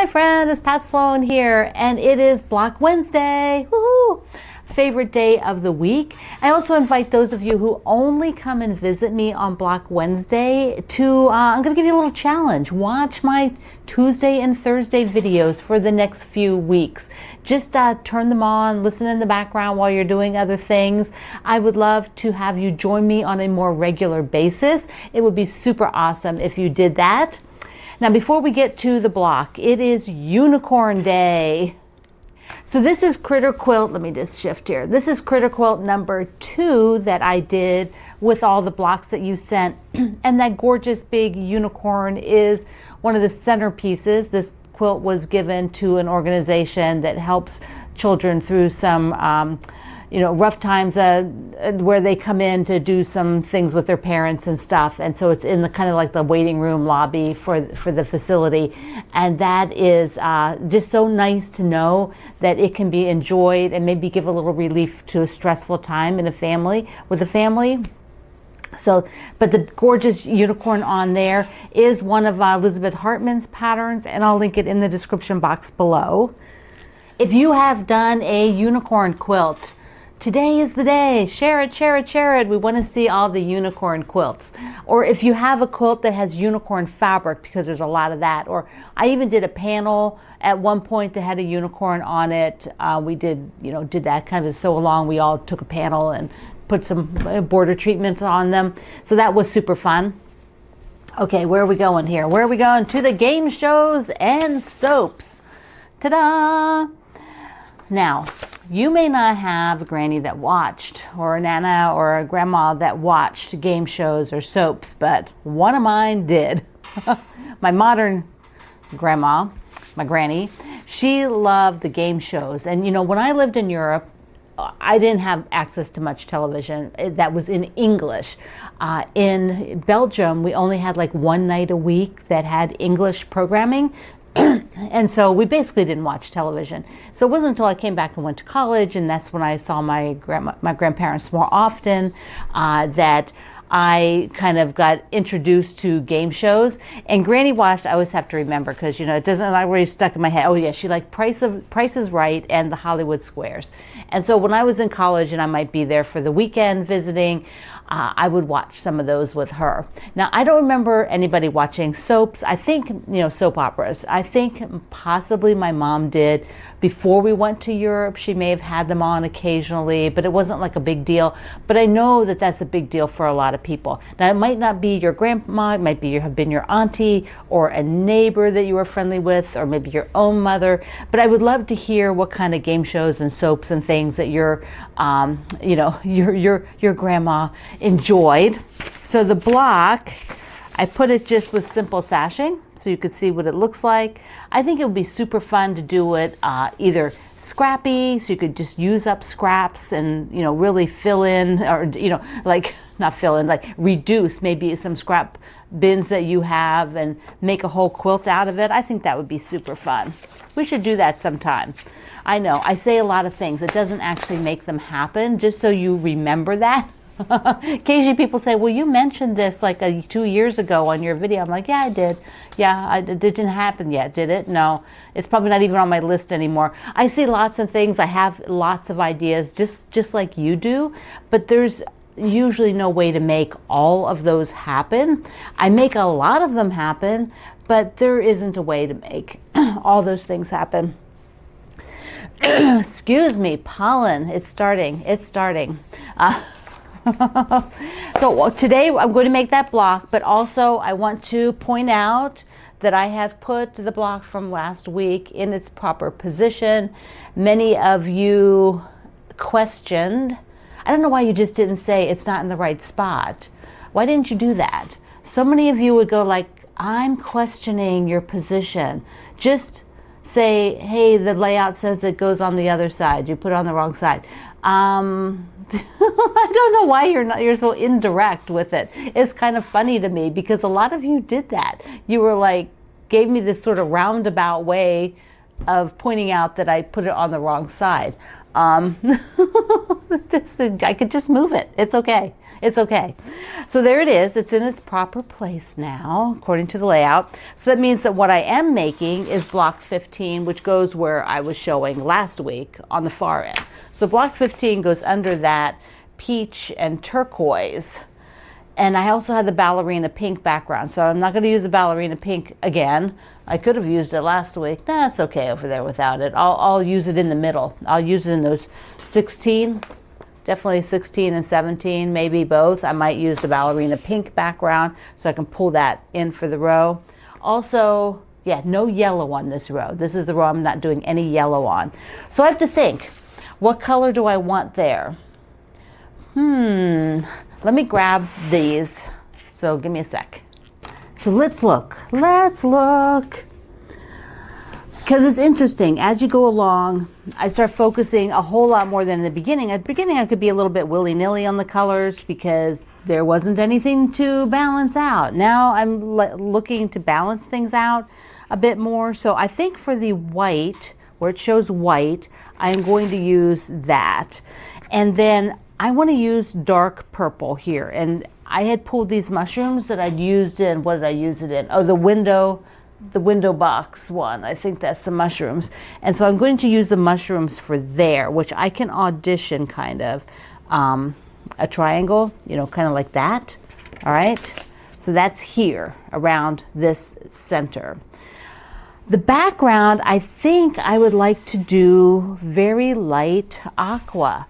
Hi friend, it's Pat Sloan here, and it is Block Wednesday. Woohoo! Favorite day of the week. I also invite those of you who only come and visit me on Block Wednesday to, I'm going to give you a little challenge. Watch my Tuesday and Thursday videos for the next few weeks. Just turn them on, listen in the background while you're doing other things. I would love to have you join me on a more regular basis. It would be super awesome if you did that. Now, before we get to the block, it is Unicorn Day. So this is Critter Quilt. Let me just shift here. This is Critter Quilt number 2 that I did with all the blocks that you sent. And that gorgeous big unicorn is one of the centerpieces. This quilt was given to an organization that helps children through some rough times where they come in to do some things with their parents and stuff. And so it's in the kind of like the waiting room lobby for the facility. And that is just so nice to know that it can be enjoyed and maybe give a little relief to a stressful time in a family, with a family. So, but the gorgeous unicorn on there is one of Elizabeth Hartman's patterns, and I'll link it in the description box below. If you have done a unicorn quilt, today is the day. Share it, share it, share it. We want to see all the unicorn quilts. Or if you have a quilt that has unicorn fabric, because there's a lot of that. Or I even did a panel at one point that had a unicorn on it. We did that kind of sew along. We all took a panel and put some border treatments on them. So that was super fun. Okay, where are we going here? Where are we going? To the game shows and soaps. Ta-da! Now, you may not have a granny that watched, or a nana or a grandma that watched game shows or soaps, but one of mine did. My modern grandma, my granny, she loved the game shows. And when I lived in Europe, I didn't have access to much television that was in English. In Belgium, we only had like one night a week that had English programming. And so we basically didn't watch television. So it wasn't until I came back and went to college, and that's when I saw my grandparents more often, that I kind of got introduced to game shows. And Granny watched, I always have to remember, because it doesn't like really stuck in my head. Oh yeah, she liked Price is Right and the Hollywood Squares. And so when I was in college and I might be there for the weekend visiting, I would watch some of those with her. Now, I don't remember anybody watching soaps. I think, soap operas. I think possibly my mom did before we went to Europe. She may have had them on occasionally, but it wasn't like a big deal. But I know that that's a big deal for a lot of people. Now, it might not be your grandma, it might have been your auntie or a neighbor that you were friendly with, or maybe your own mother. But I would love to hear what kind of game shows and soaps and things that your grandma enjoyed. So the block, I put it just with simple sashing so you could see what it looks like. I think it would be super fun to do it either scrappy, so you could just use up scraps and really fill in, or not fill in, like reduce maybe some scrap bins that you have and make a whole quilt out of it. I think that would be super fun. We should do that sometime. I know I say a lot of things, it doesn't actually make them happen, just so you remember that. Occasionally people say, well, you mentioned this like 2 years ago on your video. I'm like, yeah, I did. Yeah, it didn't happen yet, did it? No, it's probably not even on my list anymore. I see lots of things. I have lots of ideas, just like you do, but there's usually no way to make all of those happen. I make a lot of them happen, but there isn't a way to make all those things happen. Excuse me, pollen. It's starting. So today I'm going to make that block, but also I want to point out that I have put the block from last week in its proper position. Many of you questioned. I don't know why you just didn't say it's not in the right spot. Why didn't you do that? So many of you would go like, I'm questioning your position. Just say, hey, the layout says it goes on the other side. You put it on the wrong side. I don't know why you're so indirect with it. It's kind of funny to me because a lot of you did that. You were like, gave me this sort of roundabout way of pointing out that I put it on the wrong side. I could just move it. It's okay. It's okay. So there it is. It's in its proper place now, according to the layout. So that means that what I am making is block 15, which goes where I was showing last week on the far end. So block 15 goes under that peach and turquoise. And I also had the ballerina pink background. So I'm not going to use the ballerina pink again. I could have used it last week. Nah, it's okay over there without it. I'll use it in the middle. I'll use it in those 16. Definitely 16 and 17, maybe both. I might use the ballerina pink background so I can pull that in for the row. Also, yeah, no yellow on this row. This is the row I'm not doing any yellow on. So I have to think, what color do I want there? Let me grab these. So give me a sec. So let's look. Let's look. Because it's interesting, as you go along, I start focusing a whole lot more than in the beginning. At the beginning, I could be a little bit willy-nilly on the colors because there wasn't anything to balance out. Now I'm looking to balance things out a bit more. So I think for the white, where it shows white, I'm going to use that. And then I want to use dark purple here. And I had pulled these mushrooms that I'd used in, what did I use it in? Oh, the window box one. I think that's the mushrooms. And so I'm going to use the mushrooms for there, which I can audition kind of a triangle, you know, kind of like that. All right. So that's here around this center. The background, I think I would like to do very light aqua.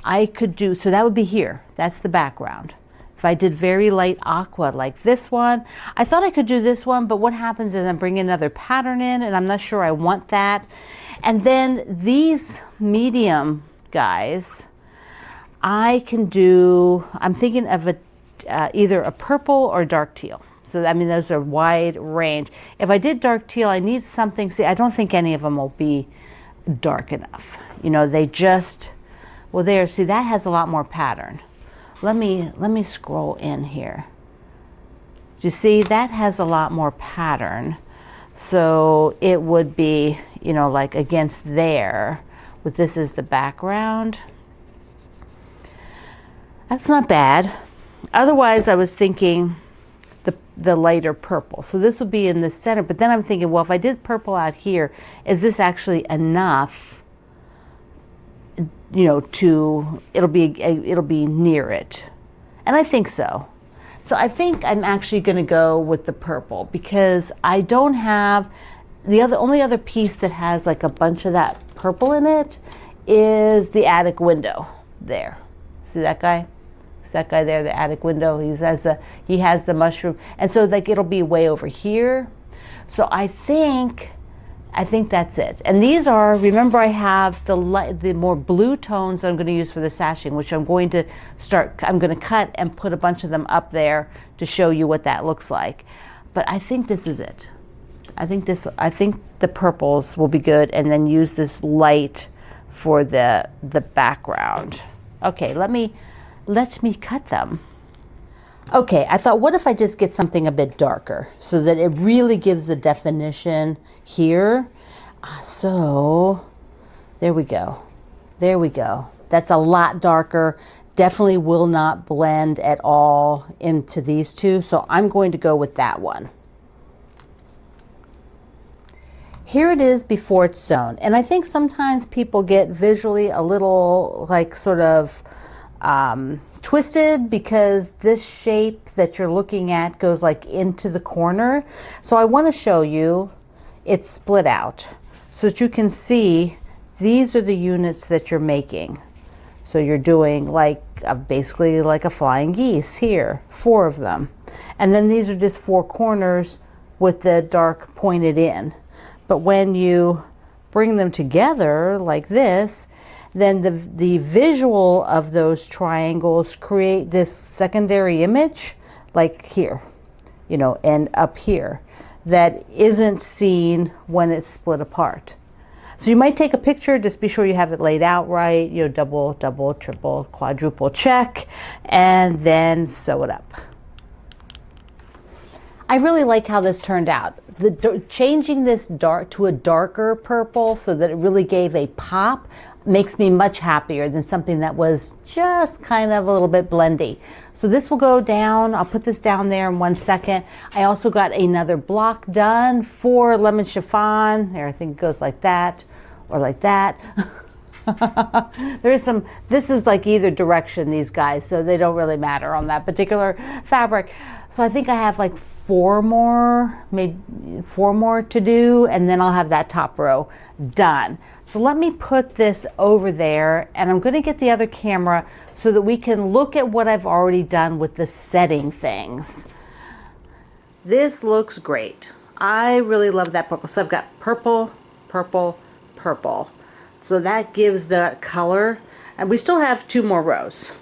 I could do, so that would be here. That's the background. If I did very light aqua like this one, I thought I could do this one, but what happens is I'm bringing another pattern in and I'm not sure I want that. And then these medium guys, I can do, I'm thinking of either a purple or dark teal. So, I mean, those are wide range. If I did dark teal, I need something, see, I don't think any of them will be dark enough. You know, they just, well there, see, that has a lot more pattern. Let me scroll in here. Do you see that has a lot more pattern? So it would be, you know, like against there, with this as the background. That's not bad. Otherwise, I was thinking the lighter purple. So this would be in the center, but then I'm thinking, well, if I did purple out here, is this actually enough? You know, it'll be near it. And I think so. So I think I'm actually going to go with the purple because I don't have the only other piece that has like a bunch of that purple in it is the attic window there. See that guy? See that guy there, the attic window? He has the mushroom. And so like it'll be way over here. So I think that's it. And these are, remember I have the more blue tones that I'm going to use for the sashing, which I'm going to cut and put a bunch of them up there to show you what that looks like. But I think this is it. I think the purples will be good, and then use this light for the background. Okay, let me cut them. Okay, I thought, what if I just get something a bit darker so that it really gives the definition here? So there we go. There we go. That's a lot darker. Definitely will not blend at all into these two. So I'm going to go with that one. Here it is before it's sewn. And I think sometimes people get visually a little like sort of twisted because this shape that you're looking at goes like into the corner. So I want to show you it's split out so that you can see these are the units that you're making. So you're doing like basically like a flying geese here, 4 of them. And then these are just 4 corners with the dark pointed in. But when you bring them together like this, then the visual of those triangles create this secondary image, like here, you know, and up here, that isn't seen when it's split apart. So you might take a picture, just be sure you have it laid out right, you know, double, triple, quadruple check, and then sew it up. I really like how this turned out. Changing this dark to a darker purple so that it really gave a pop, makes me much happier than something that was just kind of a little bit blendy. So this will go down. I'll put this down there in 1 second. I also got another block done for lemon chiffon. There, I think it goes like that or like that. There is some, this is like either direction, these guys, so they don't really matter on that particular fabric. So I think I have like 4 more, maybe 4 more to do, and then I'll have that top row done. So let me put this over there, and I'm going to get the other camera so that we can look at what I've already done with the setting things. This looks great. I really love that purple. So I've got purple, purple, purple. So that gives the color, and we still have 2 more rows.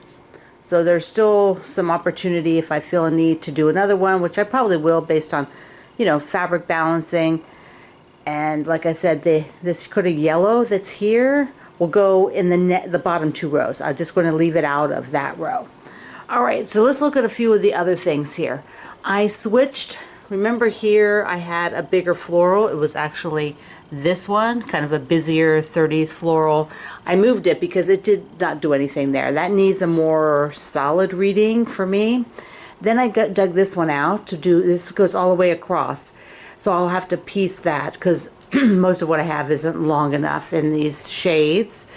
So there's still some opportunity if I feel a need to do another one, which I probably will based on, you know, fabric balancing. And like I said, this kind of yellow that's here will go in the bottom 2 rows. I'm just going to leave it out of that row. All right, so let's look at a few of the other things here. I switched, remember here I had a bigger floral. It was actually this one, kind of a busier 30s floral. I moved it because it did not do anything there. That needs a more solid reading for me. Then I dug this one out to do, this goes all the way across. So I'll have to piece that because most of what I have isn't long enough in these shades.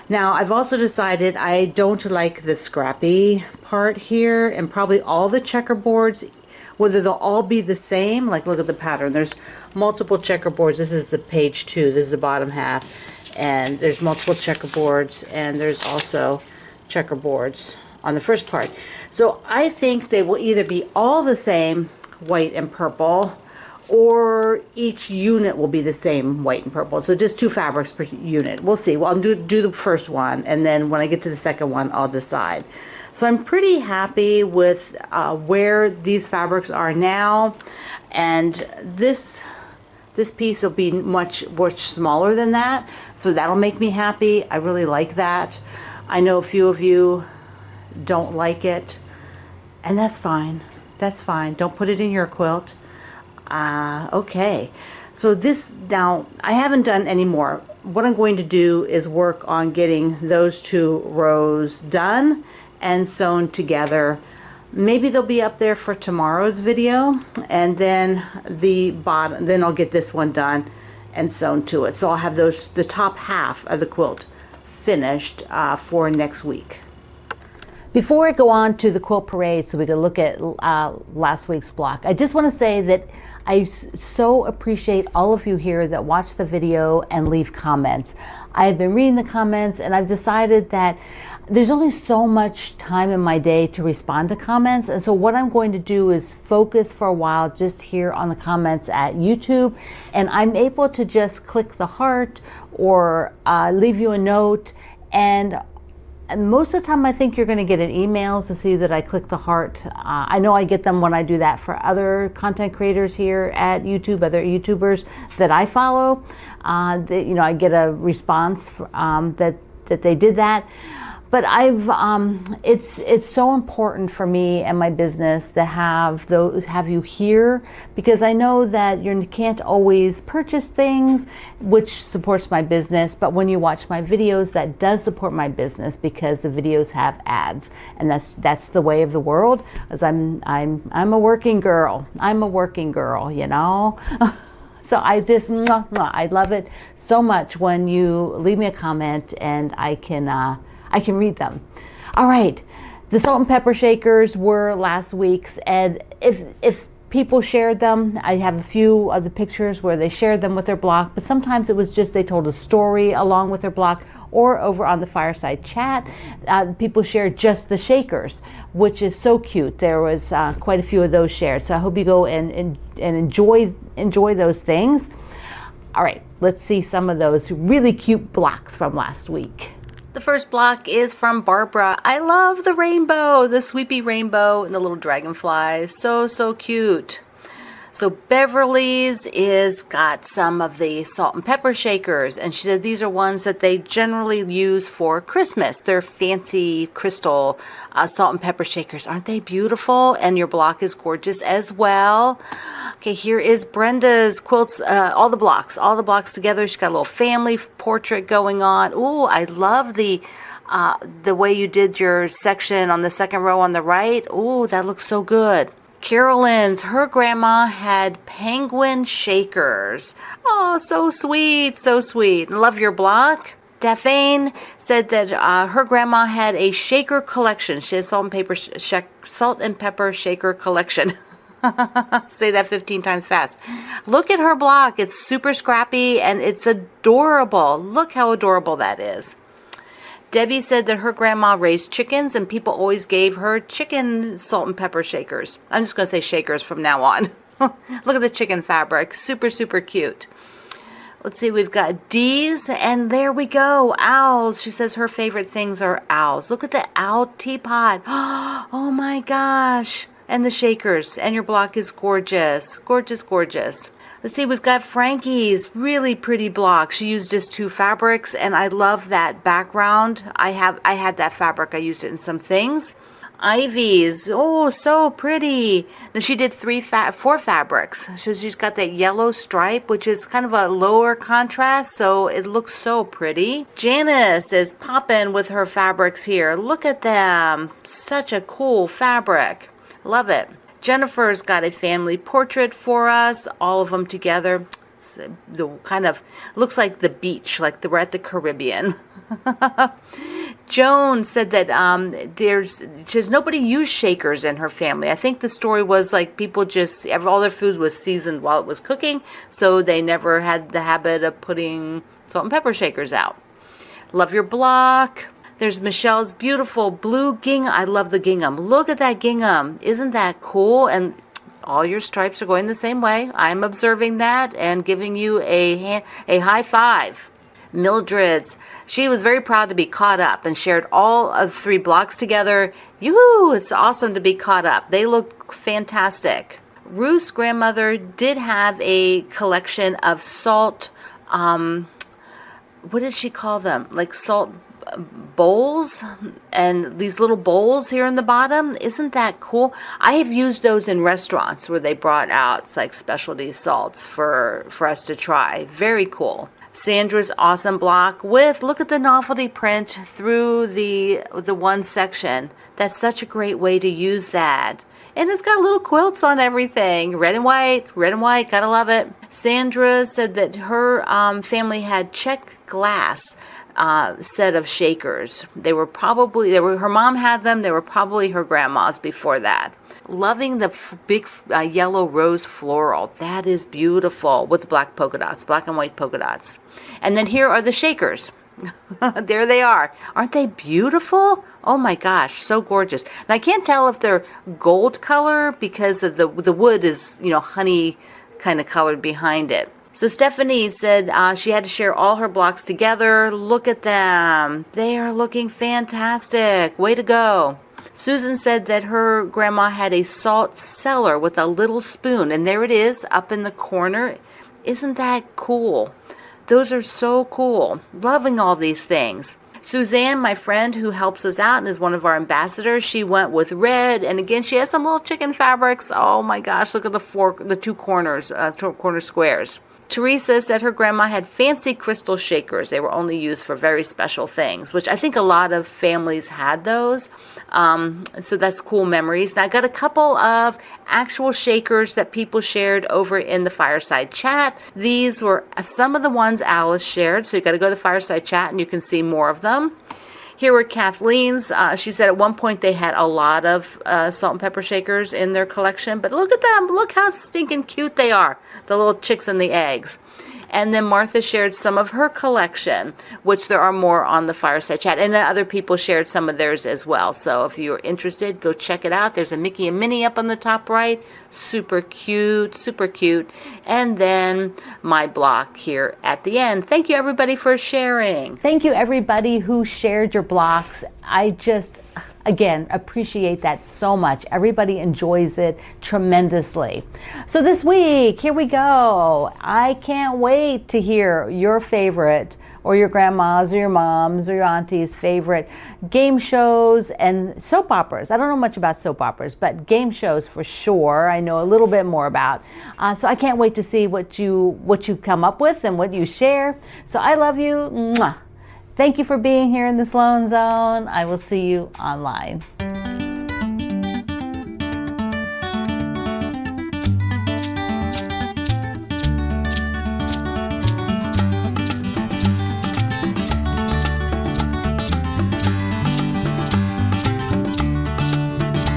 Now I've also decided I don't like the scrappy part here, and probably all the checkerboards, whether they'll all be the same. Like, look at the pattern. There's multiple checkerboards. This is the page 2. This is the bottom half. And there's multiple checkerboards. And there's also checkerboards on the first part. So I think they will either be all the same, white and purple, or each unit will be the same white and purple. So just 2 fabrics per unit. We'll see. Well, I'll do the first one. And then when I get to the second one, I'll decide. So I'm pretty happy with where these fabrics are now, and this piece will be much smaller than that, so that'll make me happy. I really like that. I know a few of you don't like it, and that's fine. That's fine. Don't put it in your quilt. Okay. So this, now I haven't done any more. What I'm going to do is work on getting those 2 rows done and sewn together. Maybe they'll be up there for tomorrow's video, and then the bottom, then I'll get this one done and sewn to it. So I'll have the top half of the quilt finished for next week. Before I go on to the quilt parade so we can look at last week's block, I just want to say that I so appreciate all of you here that watch the video and leave comments. I've been reading the comments, and I've decided that there's only so much time in my day to respond to comments, and so what I'm going to do is focus for a while just here on the comments at YouTube, and I'm able to just click the heart or leave you a note, and most of the time I think you're going to get an email to see that I click the heart. I know I get them when I do that for other content creators here at YouTube, other YouTubers that I follow. You know, I get a response that they did that. But it's so important for me and my business to have you here, because I know that you can't always purchase things, which supports my business. But when you watch my videos, that does support my business because the videos have ads, and that's the way of the world. As I'm a working girl. I'm a working girl, you know. So I love it so much when you leave me a comment and I can read them. All right, the salt and pepper shakers were last week's, and if people shared them, I have a few of the pictures where they shared them with their block, but sometimes it was just they told a story along with their block, or over on the fireside chat, people shared just the shakers, which is so cute. There was quite a few of those shared, so I hope you go and enjoy those things. All right, let's see some of those really cute blocks from last week. The first block is from Barbara. I love the rainbow, the sweepy rainbow and the little dragonflies. So cute. So Beverly's is got some of the salt and pepper shakers, and she said these are ones that they generally use for Christmas. They're fancy crystal salt and pepper shakers. Aren't they beautiful? And your block is gorgeous as well. Okay, here is Brenda's quilts, all the blocks together. She's got a little family portrait going on. Ooh, I love the way you did your section on the second row on the right. Ooh, that looks so good. Carolyn's, her grandma had penguin shakers. Oh, so sweet, so sweet. Love your block. Daphne said that her grandma had a shaker collection. She has salt and pepper shaker collection. Say that 15 times fast. Look at her block. It's super scrappy and it's adorable. Look how adorable that is. Debbie said that her grandma raised chickens and people always gave her chicken salt and pepper shakers. I'm just going to say shakers from now on. Look at the chicken fabric. Super, super cute. Let's see, we've got D's, and there we go. Owls. She says her favorite things are owls. Look at the owl teapot. Oh my gosh. And the shakers. And your block is gorgeous. Gorgeous, gorgeous. Let's see, we've got Frankie's really pretty block. She used just 2 fabrics, and I love that background. I had that fabric. I used it in some things. Ivy's, oh, so pretty. Now she did 4 fabrics. So she's got that yellow stripe, which is kind of a lower contrast, so it looks so pretty. Janice is popping with her fabrics here. Look at them. Such a cool fabric. Love it. Jennifer's got a family portrait for us, all of them together. The kind of looks like the beach, like we're at the Caribbean. Joan said that nobody used shakers in her family. I think the story was like people just, all their food was seasoned while it was cooking, so they never had the habit of putting salt and pepper shakers out. Love your block. There's Michelle's beautiful blue gingham. I love the gingham. Look at that gingham. Isn't that cool? And all your stripes are going the same way. I'm observing that and giving you a high five. Mildred's, she was very proud to be caught up and shared all of 3 blocks together. Yoo-hoo! It's awesome to be caught up. They look fantastic. Ruth's grandmother did have a collection of salt, what did she call them? Like salt bowls, and these little bowls here in the bottom. Isn't that cool? I have used those in restaurants where they brought out like specialty salts for us to try. Very cool. Sandra's awesome block with, look at the novelty print through the one section. That's such a great way to use that. And it's got little quilts on everything. Red and white, gotta love it. Sandra said that her family had check glass set of shakers. Her mom had them. They were probably her grandma's before that. Loving the big yellow rose floral. That is beautiful with the black polka dots, black and white polka dots. And then here are the shakers. There they are. Aren't they beautiful? Oh my gosh, so gorgeous. And I can't tell if they're gold color because of the wood is, honey kind of colored behind it. So Stephanie said she had to share all her blocks together. Look at them. They are looking fantastic. Way to go. Susan said that her grandma had a salt cellar with a little spoon. And there it is up in the corner. Isn't that cool? Those are so cool. Loving all these things. Suzanne, my friend who helps us out and is one of our ambassadors, she went with red. And again, she has some little chicken fabrics. Oh my gosh, look at the 2 corners, corner squares. Teresa said her grandma had fancy crystal shakers. They were only used for very special things, which I think a lot of families had those. So that's cool memories. And I got a couple of actual shakers that people shared over in the fireside chat. These were some of the ones Alice shared. So you got to go to the fireside chat and you can see more of them. Here were Kathleen's. She said at one point they had a lot of salt and pepper shakers in their collection. But look at them. Look how stinking cute they are. The little chicks and the eggs. And then Martha shared some of her collection, which there are more on the fireside chat. And then other people shared some of theirs as well. So if you're interested, go check it out. There's a Mickey and Minnie up on the top right. Super cute, super cute. And then my block here at the end. Thank you, everybody, for sharing. Thank you, everybody who shared your blocks. Again, appreciate that so much. Everybody enjoys it tremendously. So this week, here we go. I can't wait to hear your favorite, or your grandma's or your mom's or your auntie's favorite game shows and soap operas. I don't know much about soap operas, but game shows for sure I know a little bit more about. So I can't wait to see what you come up with and what you share. So I love you. Mwah. Thank you for being here in the Sloan Zone. I will see you online.